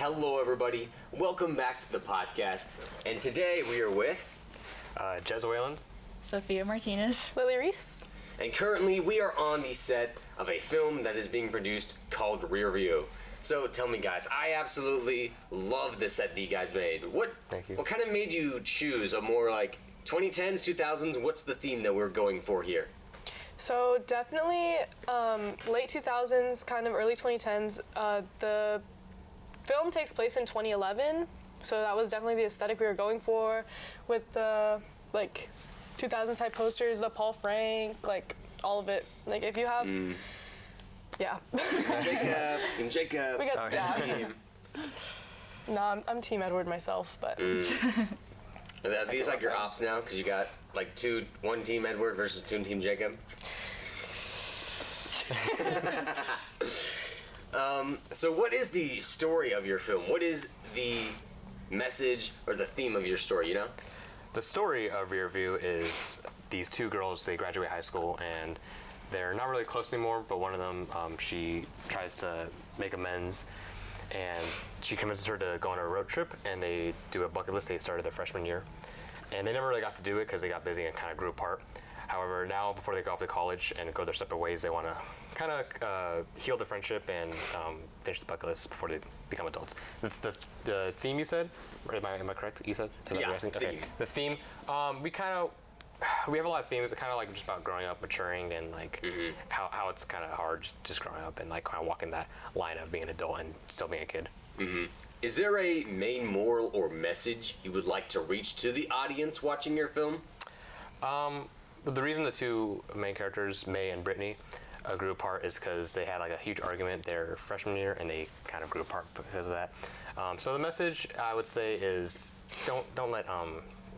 Hello, everybody. Welcome back to the podcast. And today we are with Jez Whalen, Sophia Martinez, Lily Reese. And currently we are on the set of a film that is being produced called Rearview. So tell me, guys, I absolutely love the set that you guys made. Thank you. What kind of made you choose a more like 2010s, 2000s? What's the theme that we're going for here? So definitely late 2000s, kind of early 2010s. The film takes place in 2011, so that was definitely the aesthetic we were going for, with the like 2000s type posters, the Paul Frank, like all of it. Like if you have, yeah. Team Jacob. We got Team. No, I'm Team Edward myself, but. Are these like your ops now? Because you got like one Team Edward versus two Team Jacob. So what is the story of your film? What is the message or the theme of your story, you know? The story of Rearview is these two girls, they graduate high school and they're not really close anymore, but one of them, she tries to make amends and she convinces her to go on a road trip, and they do a bucket list they started their freshman year. And they never really got to do it because they got busy and kind of grew apart. However, now before they go off to college and go their separate ways, they want to kind of heal the friendship and finish the bucket list before they become adults. The theme you said, am I correct? You said? Is that what you're asking? Okay. The theme, we have a lot of themes that kind of like just about growing up, maturing, and like how it's kind of hard just growing up and like kind of walking that line of being an adult and still being a kid. Is there a main moral or message you would like to reach to the audience watching your film? The reason the two main characters, May and Brittany, grew apart is because they had like a huge argument their freshman year, and they kind of grew apart because of that. So the message I would say is don't let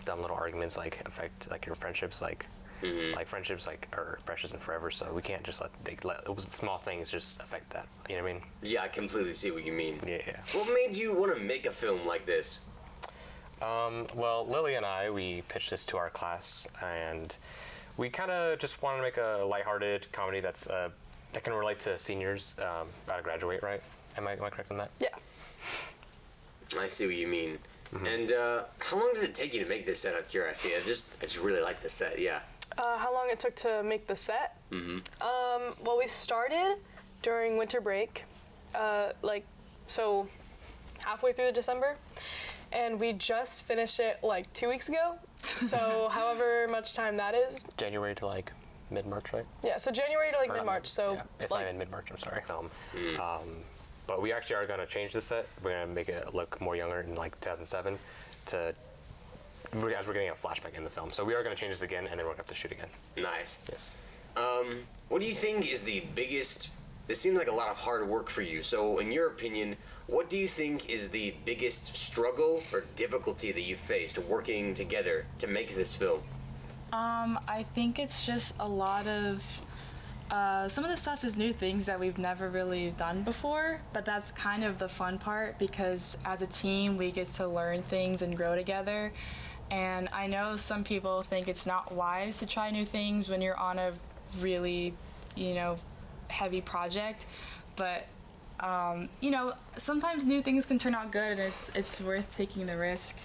dumb little arguments like affect like your friendships. Like friendships like are precious and forever, so we can't just let small things just affect that. You know what I mean? Yeah, I completely see what you mean. Yeah. What made you want to make a film like this? Well, Lily and I, we pitched this to our class, and we kind of just wanted to make a lighthearted comedy that can relate to seniors about to graduate, right? Am I correct on that? Yeah. I see what you mean. And how long did it take you to make this set, out of curiosity? I just really like the set, yeah. How long it took to make the set? Well, we started during winter break, so halfway through December, and we just finished it like 2 weeks ago. So however much time that is. January to like mid-March, right? Yeah, so January to like mid-March. So yeah, it's not even mid-March. I'm sorry. But we actually are gonna change the set. We're gonna make it look more younger in like 2007 as we're getting a flashback in the film. So we are gonna change this again, and then we're gonna have to shoot again. Nice. Yes. What do you think is the biggest? This seems like a lot of hard work for you. So in your opinion, what do you think is the biggest struggle or difficulty that you faced working together to make this film? I think it's just a lot of some of the stuff is new things that we've never really done before, but that's kind of the fun part because as a team we get to learn things and grow together. And I know some people think it's not wise to try new things when you're on a really, heavy project, but sometimes new things can turn out good, and it's worth taking the risk.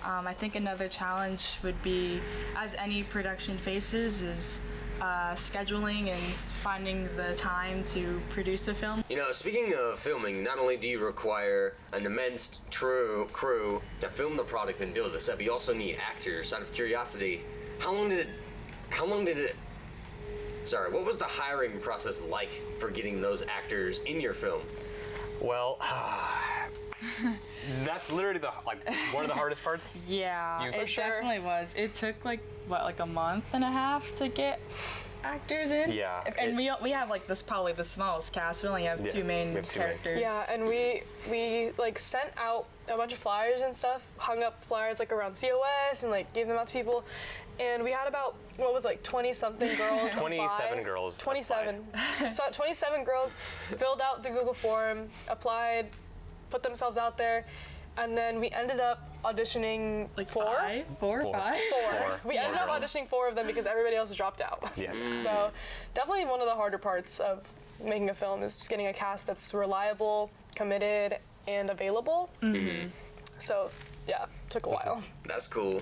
I think another challenge would be, as any production faces, is scheduling and finding the time to produce a film. Speaking of filming, not only do you require an immense crew to film the product and build the set, but you also need actors. Out of curiosity, what was the hiring process like for getting those actors in your film? Well, that's literally one of the hardest parts. Yeah, it definitely was. It took like a month and a half to get actors in. Yeah. And we have like probably the smallest cast. We only have two main characters. Yeah, and we like sent out a bunch of flyers and stuff, hung up flyers like around COS and like gave them out to people. And we had about 20-something girls 27 girls 27. So 27 girls filled out the Google form, applied, put themselves out there, and then we ended up auditioning like four. We ended up auditioning 4 of them because everybody else dropped out. Yes. So definitely one of the harder parts of making a film is just getting a cast that's reliable, committed, and available. So yeah, took a while. That's cool.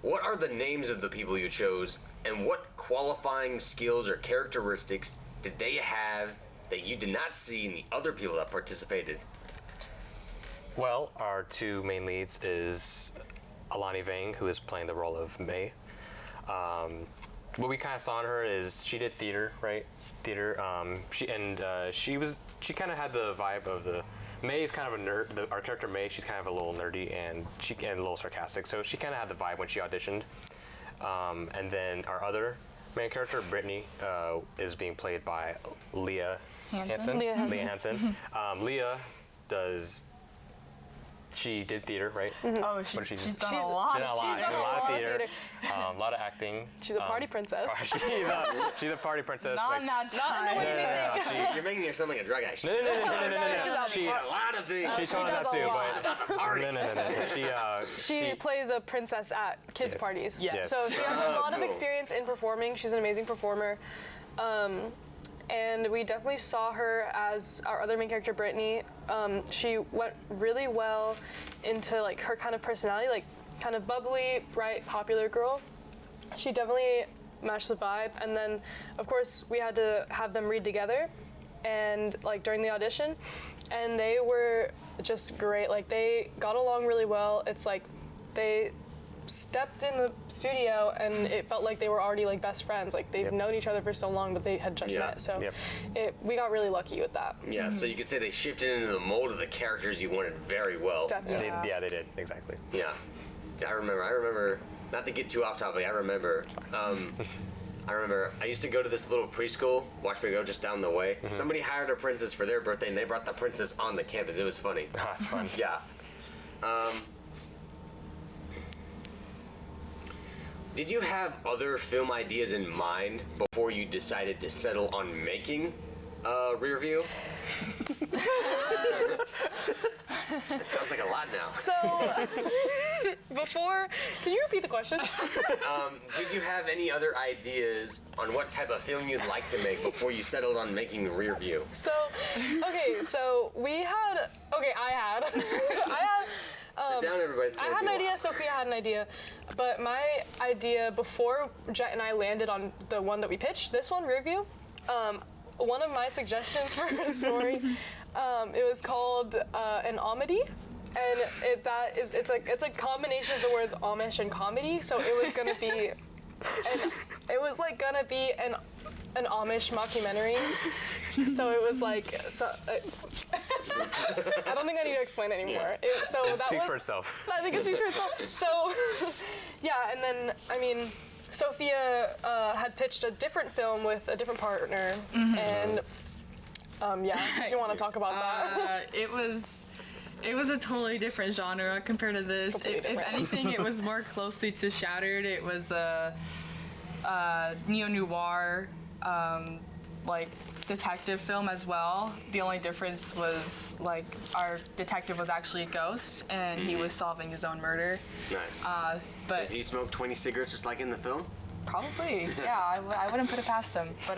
What are the names of the people you chose, and what qualifying skills or characteristics did they have that you did not see in the other people that participated? Well, our two main leads is Alani Vang, who is playing the role of May. What we kind of saw in her is she did theater, right? Theater. She kind of had the vibe of the. May is kind of a nerd. Our character May, she's kind of a little nerdy and a little sarcastic. So she kind of had the vibe when she auditioned. And then our other main character, Brittany, is being played by Leah Hansen. Leah Hansen. Leah does. She did theater, right? Oh, she's done a lot. She's done a lot of theater, a lot of acting. She's a party princess. She's a party princess. Not in that time. You're making her sound like a drug addict. No. She a lot of things. She told us that too, but no. She plays a princess at kids' Yes. parties. Yes. So she has a lot of Cool. experience in performing. She's an amazing performer. And we definitely saw her as our other main character, Brittany. She went really well into like her kind of personality, like kind of bubbly, bright, popular girl. She definitely matched the vibe. And then, of course, we had to have them read together, and like during the audition, and they were just great. Like they got along really well. It's like they stepped in the studio and it felt like they were already like best friends. Like they've known each other for so long, but they had just met. So we got really lucky with that. Yeah, so you could say they shifted into the mold of the characters you wanted very well. Definitely. they did exactly. Yeah. I remember, not to get too off topic, I remember I used to go to this little preschool, Watch Me Go, just down the way. Somebody hired a princess for their birthday and they brought the princess on the campus. It was funny. That's fun. Yeah. Did you have other film ideas in mind before you decided to settle on making Rearview? It sounds like a lot now. So, can you repeat the question? Did you have any other ideas on what type of film you'd like to make before you settled on making Rearview? I had Sit down, everybody. I had an idea, Sophia had an idea, but my idea before Jet and I landed on the one that we pitched, this one, Rearview, one of my suggestions for a story, it was called an omedy, and it's a combination of the words Amish and comedy, so it was gonna be, an Amish mockumentary. So it was like, I don't think I need to explain anymore. It speaks for itself. I think it speaks for itself. So, yeah, and then, I mean, Sophia had pitched a different film with a different partner, and if you want to talk about that. It was a totally different genre compared to this. If anything, it was more closely to Shattered. It was a neo-noir, like detective film as well. The only difference was like our detective was actually a ghost and he was solving his own murder. Nice. But Did he smoke 20 cigarettes just like in the film? probably, yeah, I wouldn't put it past him. But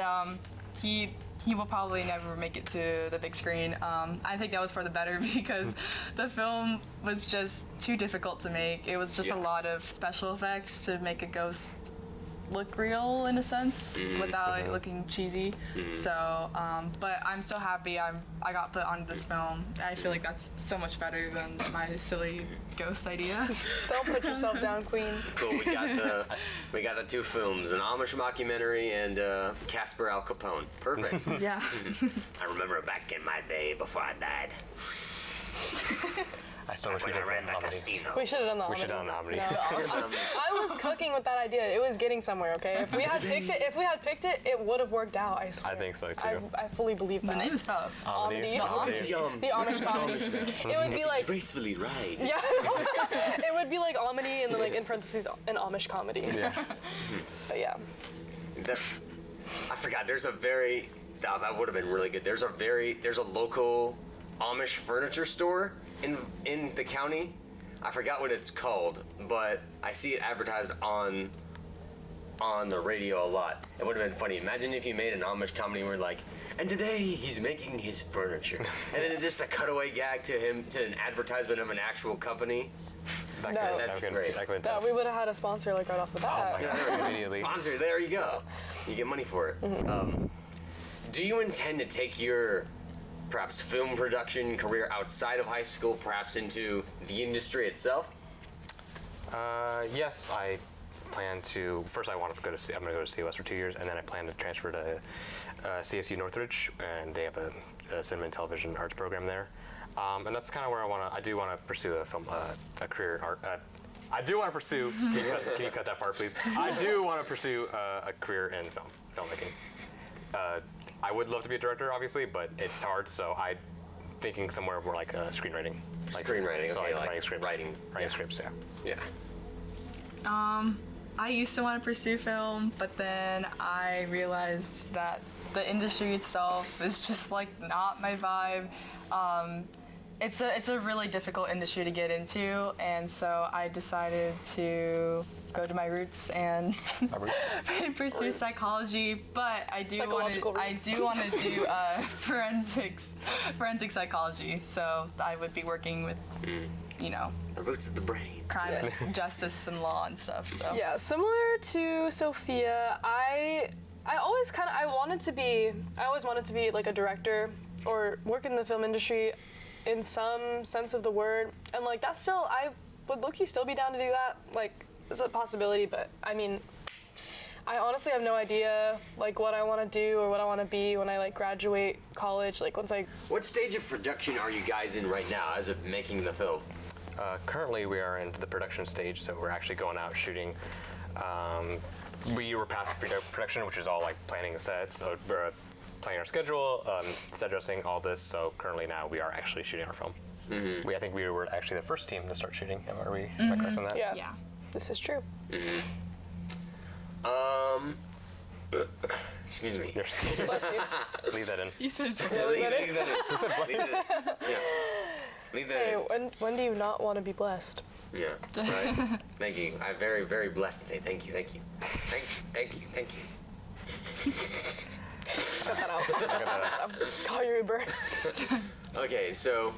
he will probably never make it to the big screen. I think that was for the better because the film was just too difficult to make. It was just a lot of special effects to make a ghost look real in a sense without it looking cheesy. So, but I'm so happy I got put on this film. I feel like that's so much better than my silly ghost idea. Don't put yourself down, Queen. Cool. We got the two films, an Amish mockumentary and Casper Al Capone. Perfect. Yeah. I remember back in my day before I died. I still wish we When I did ran the comedy. casino. We should have done the We should have done the comedy. No, I was cooking with that idea. It was getting somewhere, okay? If we had picked it, it would have worked out, I swear. I think so too. I fully believe that. The name is tough. Omedy. Yum. The Amish comedy. It would be like, Gracefully right. yeah, it would be like Omedy and then like in parentheses an Amish comedy. Yeah. But yeah. I forgot. There's a very. Oh, that would have been really good. There's a local Amish furniture store in the county. I forgot what it's called, but I see it advertised on on the radio a lot. It would have been funny. Imagine if you made an Amish comedy where like, and today he's making his furniture, and then just a cutaway gag to him to an advertisement of an actual company. No. That'd be great. No, we would have had a sponsor like right off the bat. Oh my God, immediately. Sponsor, there you go. You get money for it. Mm-hmm. Do you intend to take your perhaps film production career outside of high school, perhaps into the industry itself? Yes, I plan to. First, I want to go to. I'm going to go to COS for 2 years, and then I plan to transfer to CSU Northridge, and they have a cinema and television arts program there. And that's kind of where I do want to pursue a career in art. I do want to pursue. Can you cut that part, please? I do want to pursue a career in filmmaking. I would love to be a director, obviously, but it's hard. So I'm thinking somewhere more like screenwriting. Screenwriting, So okay, like like writing scripts. writing, Writing scripts, yeah. Yeah. I used to want to pursue film, but then I realized that the industry itself is just like not my vibe. It's a really difficult industry to get into, and so I decided to go to my roots and pursue psychology. But I do want to do forensic psychology. So I would be working with, The roots of the brain. crime and justice and law and stuff. So Yeah, similar to Sophia, I always wanted to be like a director or work in the film industry in some sense of the word. And like that's still, I would low-key still be down to do that. Like it's a possibility, but I mean, I honestly have no idea like what I want to do or what I want to be when I like graduate college. Like once I. What stage of production are you guys in right now as of making the film? Currently, we are in the production stage, so we're actually going out shooting. We were past production, which is all like planning the sets, so we're planning our schedule, set dressing, all this. So currently now we are actually shooting our film. Mm-hmm. I think we were actually the first team to start shooting. Am I correct on that? Yeah. yeah. This is true. Excuse me. Bless you. Leave that in. You said Leave that in. Yeah. Leave that Hey, in. when do you not want to be blessed? Yeah. Right. Thank you. I'm very, very blessed today. Thank you. Thank you. Thank you. Cut that out. Call your Uber. Okay, so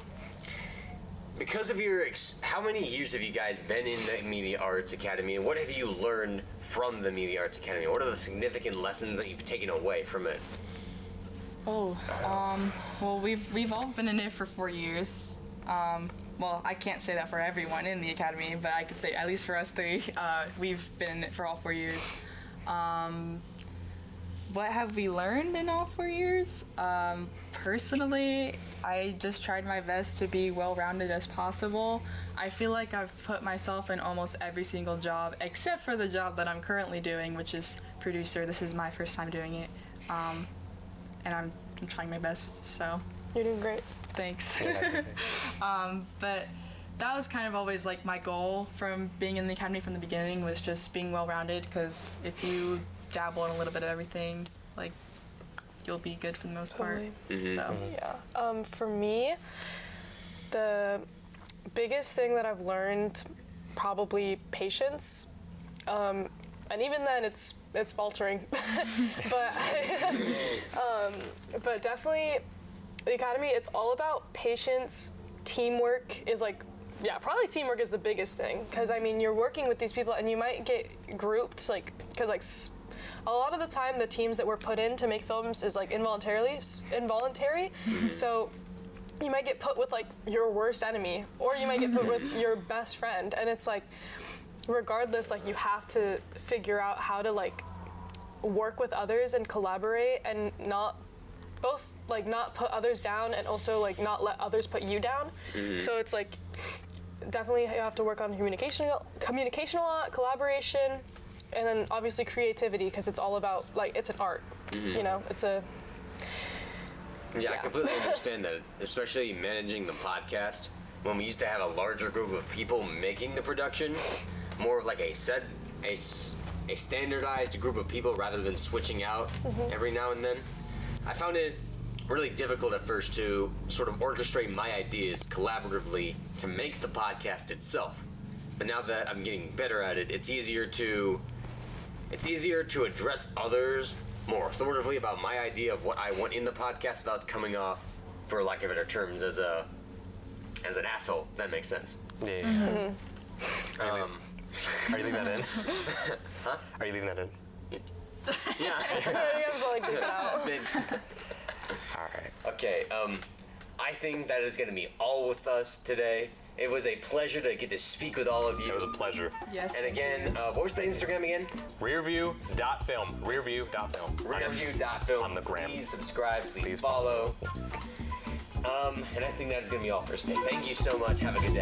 because of your how many years have you guys been in the Media Arts Academy, and what have you learned from the Media Arts Academy? What are the significant lessons that you've taken away from it? Oh, well, we've all been in it for 4 years. Well, I can't say that for everyone in the academy, but I could say at least for us three, we've been in it for all 4 years. What have we learned in all 4 years? Personally, I just tried my best to be well-rounded as possible. I feel like I've put myself in almost every single job, except for the job that I'm currently doing, which is producer. This is my first time doing it. And I'm trying my best, so. You're doing great. Thanks. But that was kind of always like my goal from being in the academy from the beginning, was just being well-rounded, because if you dabble in a little bit of everything, like, you'll be good for the most part. Totally. So. Yeah. For me, the biggest thing that I've learned, probably patience. And even then, it's faltering. But definitely, the academy, it's all about patience. Teamwork is like, probably teamwork is the biggest thing. Because I mean, you're working with these people, and you might get grouped, like, because like a lot of the time, the teams that we're put in to make films is like involuntary. So you might get put with like your worst enemy, or you might get put with your best friend, and it's like, regardless, like you have to figure out how to like work with others and collaborate, and not put others down, and also like not let others put you down. So it's like definitely you have to work on communication a lot, collaboration, and then obviously creativity, because it's all about like, it's an art. It's a I completely understand that, especially managing the podcast. When we used to have a larger group of people making the production, more of like a standardized group of people rather than switching out every now and then. I found it really difficult at first to sort of orchestrate my ideas collaboratively to make the podcast itself. But now that I'm getting better at it, it's easier to it's easier to address others more authoritatively about my idea of what I want in the podcast without coming off, for lack of better terms, as an asshole. If that makes sense. Yeah. Are you leaving that in? Huh? Are you leaving that in? Yeah. You have to like leave it out. All right. Okay. I think that is going to be all with us today. It was a pleasure to get to speak with all of you. It was a pleasure. Yes. And again, what was the Instagram again? Rearview.film. Rearview.film. Rearview.film. On the gram. Please subscribe. Please follow. And I think that's going to be all for today. Thank you so much. Have a good day.